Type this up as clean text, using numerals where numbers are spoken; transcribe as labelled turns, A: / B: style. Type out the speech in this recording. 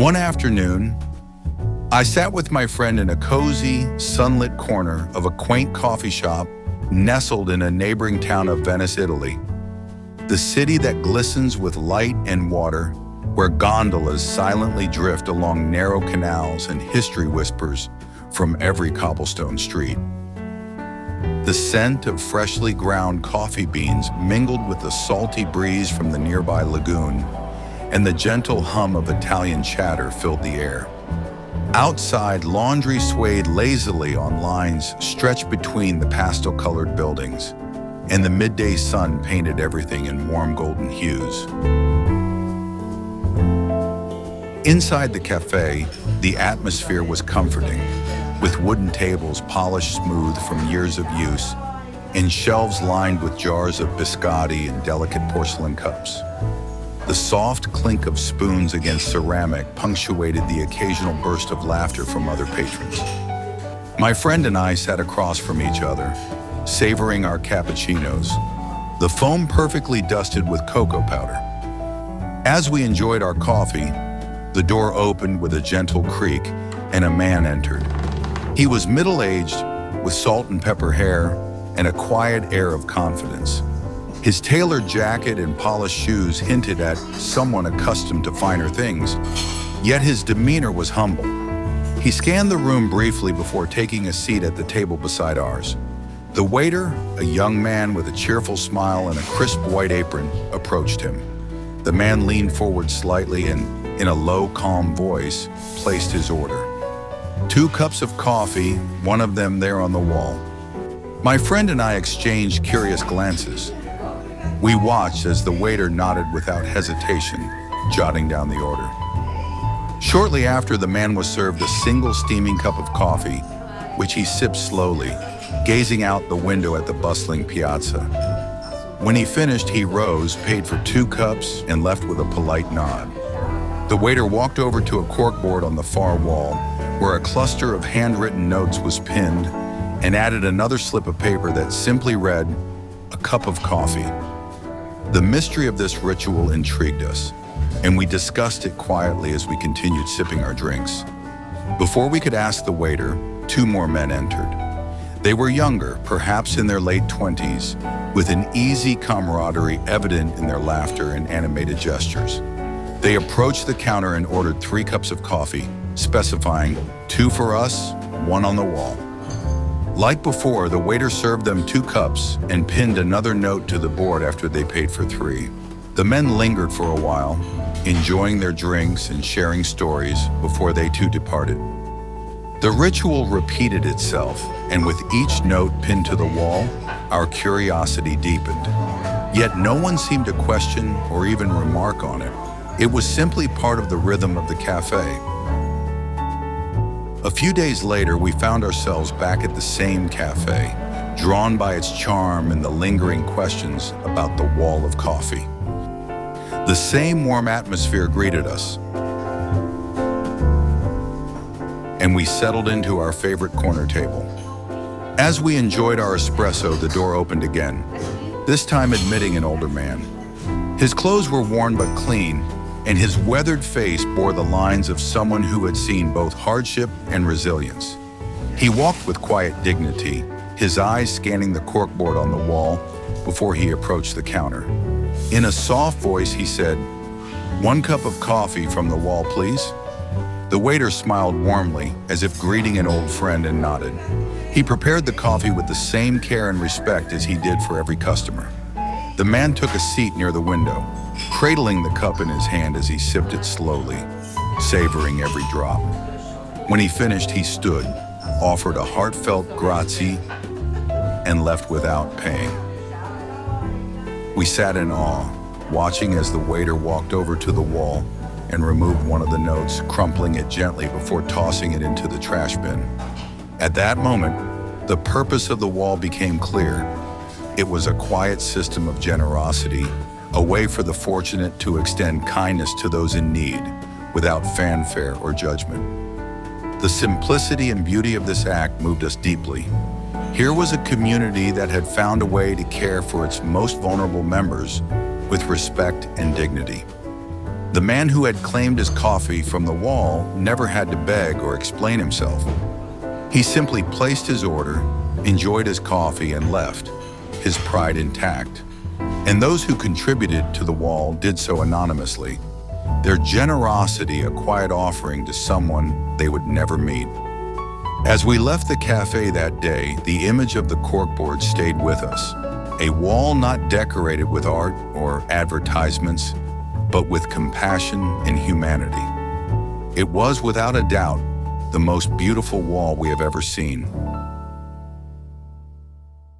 A: One afternoon, I sat with my friend in a cozy, sunlit corner of a quaint coffee shop nestled in a neighboring town of Venice, Italy. The city that glistens with light and water, where gondolas silently drift along narrow canals and history whispers from every cobblestone street. The scent of freshly ground coffee beans mingled with the salty breeze from the nearby lagoon, and the gentle hum of Italian chatter filled the air. Outside, laundry swayed lazily on lines stretched between the pastel-colored buildings, and the midday sun painted everything in warm golden hues. Inside the cafe, the atmosphere was comforting, with wooden tables polished smooth from years of use and shelves lined with jars of biscotti and delicate porcelain cups. The soft clink of spoons against ceramic punctuated the occasional burst of laughter from other patrons. My friend and I sat across from each other, savoring our cappuccinos, the foam perfectly dusted with cocoa powder. As we enjoyed our coffee, the door opened with a gentle creak and a man entered. He was middle-aged, with salt and pepper hair and a quiet air of confidence. His tailored jacket and polished shoes hinted at someone accustomed to finer things, yet his demeanor was humble. He scanned the room briefly before taking a seat at the table beside ours. The waiter, a young man with a cheerful smile and a crisp white apron, approached him. The man leaned forward slightly and, in a low, calm voice, placed his order. 2 cups of coffee, one of them there on the wall. My friend and I exchanged curious glances. We watched as the waiter nodded without hesitation, jotting down the order. Shortly after, the man was served a single steaming cup of coffee, which he sipped slowly, gazing out the window at the bustling piazza. When he finished, he rose, paid for 2 cups, and left with a polite nod. The waiter walked over to a corkboard on the far wall, where a cluster of handwritten notes was pinned, and added another slip of paper that simply read, "A cup of coffee." The mystery of this ritual intrigued us, and we discussed it quietly as we continued sipping our drinks. Before we could ask the waiter, 2 more men entered. They were younger, perhaps in their late 20s, with an easy camaraderie evident in their laughter and animated gestures. They approached the counter and ordered 3 cups of coffee, specifying 2 for us, 1 on the wall. Like before, the waiter served them 2 cups and pinned another note to the board after they paid for 3. The men lingered for a while, enjoying their drinks and sharing stories before they too departed. The ritual repeated itself, and with each note pinned to the wall, our curiosity deepened. Yet no one seemed to question or even remark on it. It was simply part of the rhythm of the cafe. A few days later, we found ourselves back at the same cafe, drawn by its charm and the lingering questions about the wall of coffee. The same warm atmosphere greeted us, and we settled into our favorite corner table. As we enjoyed our espresso, the door opened again, this time admitting an older man. His clothes were worn but clean, and his weathered face bore the lines of someone who had seen both hardship and resilience. He walked with quiet dignity, his eyes scanning the corkboard on the wall before he approached the counter. In a soft voice, he said, "1 cup of coffee from the wall, please." The waiter smiled warmly, as if greeting an old friend, and nodded. He prepared the coffee with the same care and respect as he did for every customer. The man took a seat near the window, cradling the cup in his hand as he sipped it slowly, savoring every drop. When he finished, he stood, offered a heartfelt grazie, and left without paying. We sat in awe, watching as the waiter walked over to the wall and removed one of the notes, crumpling it gently before tossing it into the trash bin. At that moment, the purpose of the wall became clear. It was a quiet system of generosity, a way for the fortunate to extend kindness to those in need without fanfare or judgment. The simplicity and beauty of this act moved us deeply. Here was a community that had found a way to care for its most vulnerable members with respect and dignity. The man who had claimed his coffee from the wall never had to beg or explain himself. He simply placed his order, enjoyed his coffee, and left, his pride intact. And those who contributed to the wall did so anonymously, their generosity a quiet offering to someone they would never meet. As we left the cafe that day, the image of the corkboard stayed with us. A wall not decorated with art or advertisements, but with compassion and humanity. It was, without a doubt, the most beautiful wall we have ever seen.